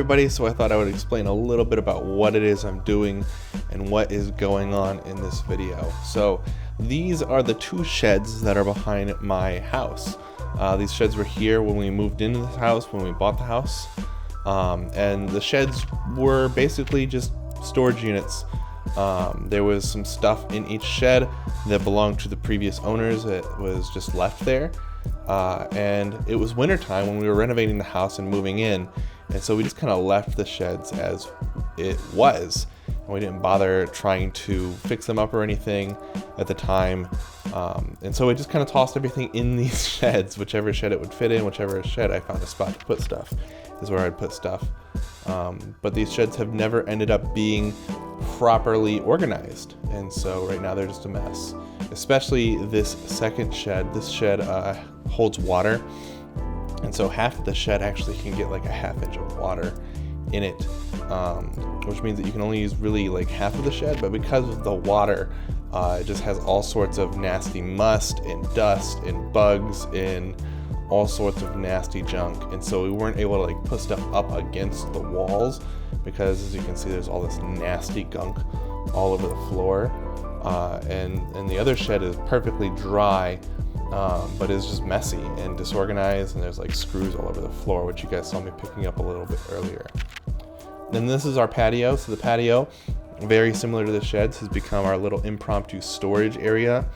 everybody, so I thought I would explain a little bit about what it is I'm doing and what is going on in this video. So these are the two sheds that are behind my house. These sheds were here when we moved into this house, when we bought the house. And the sheds were basically just storage units. There was some stuff in each shed that belonged to the previous owners that was just left there. And it was wintertime when we were renovating the house and moving in. And so we just kind of left the sheds as it was. And we didn't bother trying to fix them up or anything at the time. And so we just kind of tossed everything in these sheds, whichever shed it would fit in, whichever shed I found a spot to put stuff is where I'd put stuff. But these sheds have never ended up being properly organized. And so right now they're just a mess, especially this second shed. This shed holds water. And so half of the shed actually can get like a ½ inch of water in it, which means that you can only use really like half of the shed. But because of the water, it just has all sorts of nasty must and dust and bugs and all sorts of nasty junk. And so we weren't able to like put stuff up against the walls because, as you can see, there's all this nasty gunk all over the floor. And the other shed is perfectly dry, but it's just messy and disorganized, and there's like screws all over the floor, which you guys saw me picking up a little bit earlier. Then this is our patio. So the patio, very similar to the sheds, has become our little impromptu storage area.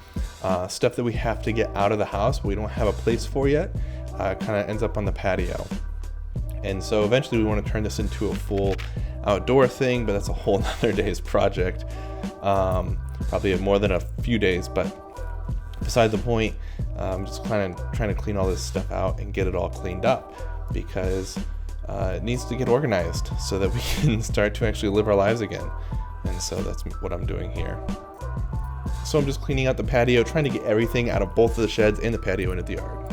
Stuff that we have to get out of the house, but we don't have a place for yet, kind of ends up on the patio. And so eventually we want to turn this into a full outdoor thing, but that's a whole nother day's project. Probably more than a few days, but beside the point, I'm just kind of trying to clean all this stuff out and get it all cleaned up because it needs to get organized so that we can start to actually live our lives again. And so that's what I'm doing here. So I'm just cleaning out the patio, trying to get everything out of both of the sheds and the patio into the yard.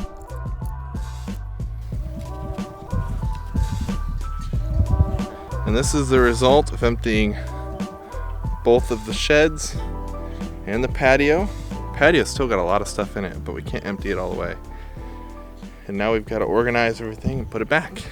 And this is the result of emptying both of the sheds and the patio. Patio's still got a lot of stuff in it, but we can't empty it all the way. And now we've got to organize everything and put it back.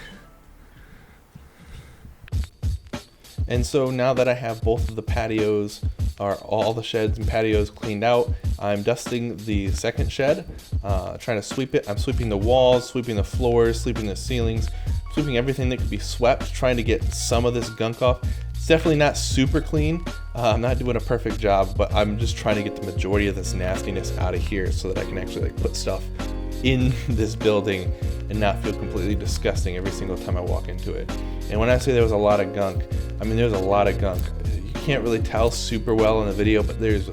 And so now that I have both of the patios, or all the sheds and patios cleaned out, I'm dusting the second shed, trying to sweep it. I'm sweeping the walls, sweeping the floors, sweeping the ceilings, sweeping everything that could be swept, trying to get some of this gunk off. It's definitely not super clean. I'm not doing a perfect job, but I'm just trying to get the majority of this nastiness out of here so that I can actually like put stuff in this building and not feel completely disgusting every single time I walk into it. And when I say there was a lot of gunk, I mean there's a lot of gunk. You can't really tell super well in the video, but there's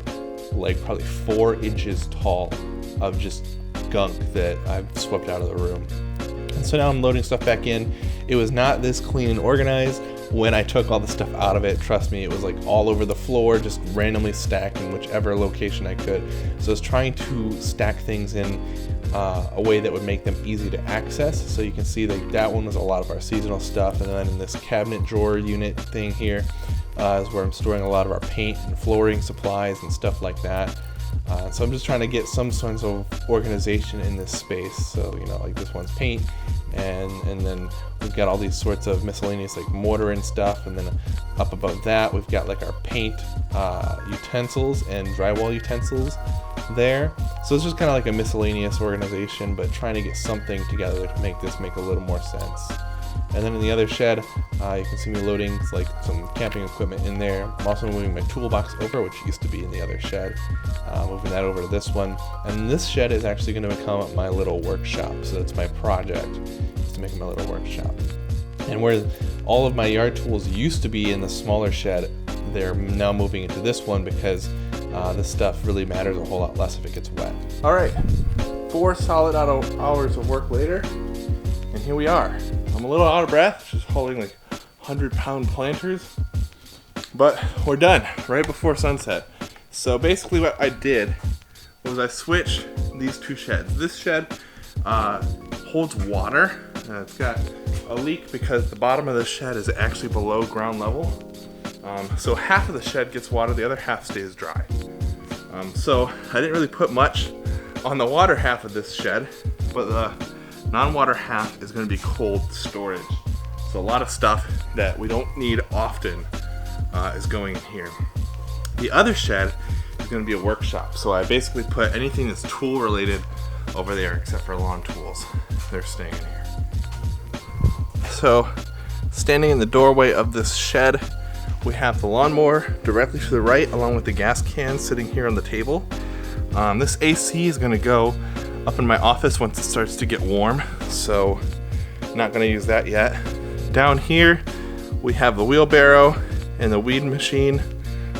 like probably 4 inches tall of just gunk that I've swept out of the room. And so now I'm loading stuff back in. It was not this clean and organized when I took all the stuff out of it. Trust me, it was like all over the floor, just randomly stacked in whichever location I could. So I was trying to stack things in a way that would make them easy to access. So you can see that one was a lot of our seasonal stuff, and then in this cabinet drawer unit thing here is where I'm storing a lot of our paint and flooring supplies and stuff like that. So I'm just trying to get some sense of organization in this space. So, you know, like this one's paint, and then we've got all these sorts of miscellaneous like mortar and stuff, and then up above that we've got like our paint utensils and drywall utensils there. So it's just kind of like a miscellaneous organization, but trying to get something together to make this make a little more sense. And then in the other shed, you can see me loading like some camping equipment in there. I'm also moving my toolbox over, which used to be in the other shed, moving that over to this one. And this shed is actually going to become my little workshop. So that's my project, is to make my little workshop. And where all of my yard tools used to be in the smaller shed, they're now moving into this one because this stuff really matters a whole lot less if it gets wet. All right, 4 solid hours of work later, and here we are. I'm a little out of breath, just hauling like 100-pound planters, but we're done right before sunset. So basically what I did was I switched these two sheds. This shed holds water. It's got a leak because the bottom of the shed is actually below ground level. So half of the shed gets water, the other half stays dry. So I didn't really put much on the water half of this shed, but the non-water half is going to be cold storage. So a lot of stuff that we don't need often is going in here. The other shed is going to be a workshop. So I basically put anything that's tool related over there except for lawn tools. They're staying in here. So standing in the doorway of this shed, we have the lawnmower directly to the right along with the gas can sitting here on the table. This AC is going to go up in my office once it starts to get warm, so not going to use that yet. Down here we have the wheelbarrow and the weed machine,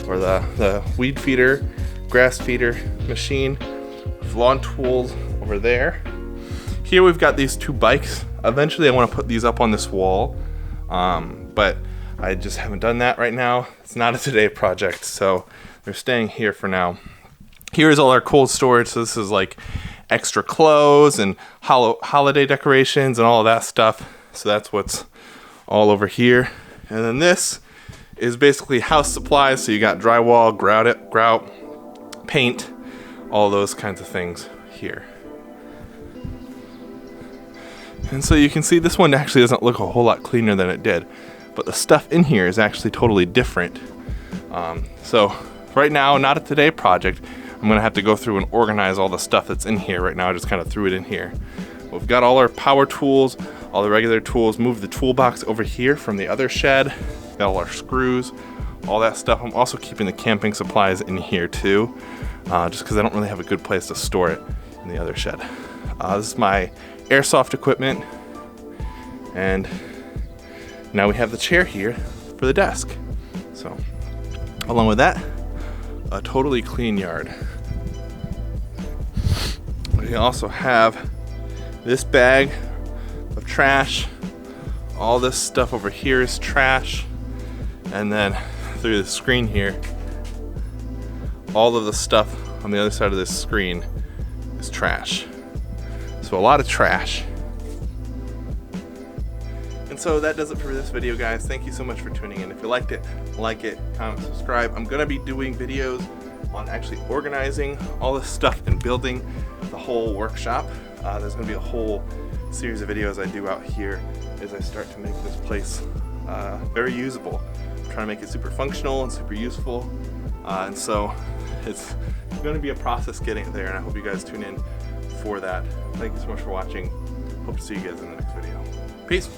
or the weed feeder, grass feeder machine, with lawn tools over there. Here we've got these two bikes. Eventually I want to put these up on this wall, but I just haven't done that right now. It's not a today project, so they're staying here for now. Here's all our cold storage. So this is like extra clothes and holiday decorations and all of that stuff. So that's what's all over here. And then this is basically house supplies. So you got drywall, grout, paint, all those kinds of things here. And so you can see this one actually doesn't look a whole lot cleaner than it did, but the stuff in here is actually totally different. So right now, not a today project. I'm gonna have to go through and organize all the stuff that's in here. Right now I just kind of threw it in here. We've got all our power tools, all the regular tools, moved the toolbox over here from the other shed, got all our screws, all that stuff. I'm also keeping the camping supplies in here too, just because I don't really have a good place to store it in the other shed. This is my airsoft equipment, and now we have the chair here for the desk. So along with that, a totally clean yard. We also have this bag of trash. All this stuff over here is trash, and then through the screen here, all of the stuff on the other side of this screen is trash. So a lot of trash. And so that does it for this video, guys. Thank you so much for tuning in. If you liked it, like it, comment, subscribe. I'm gonna be doing videos on actually organizing all this stuff and building the whole workshop. There's gonna be a whole series of videos I do out here as I start to make this place very usable. I'm trying to make it super functional and super useful. And so it's gonna be a process getting it there, and I hope you guys tune in for that. Thank you so much for watching. Hope to see you guys in the next video. Peace.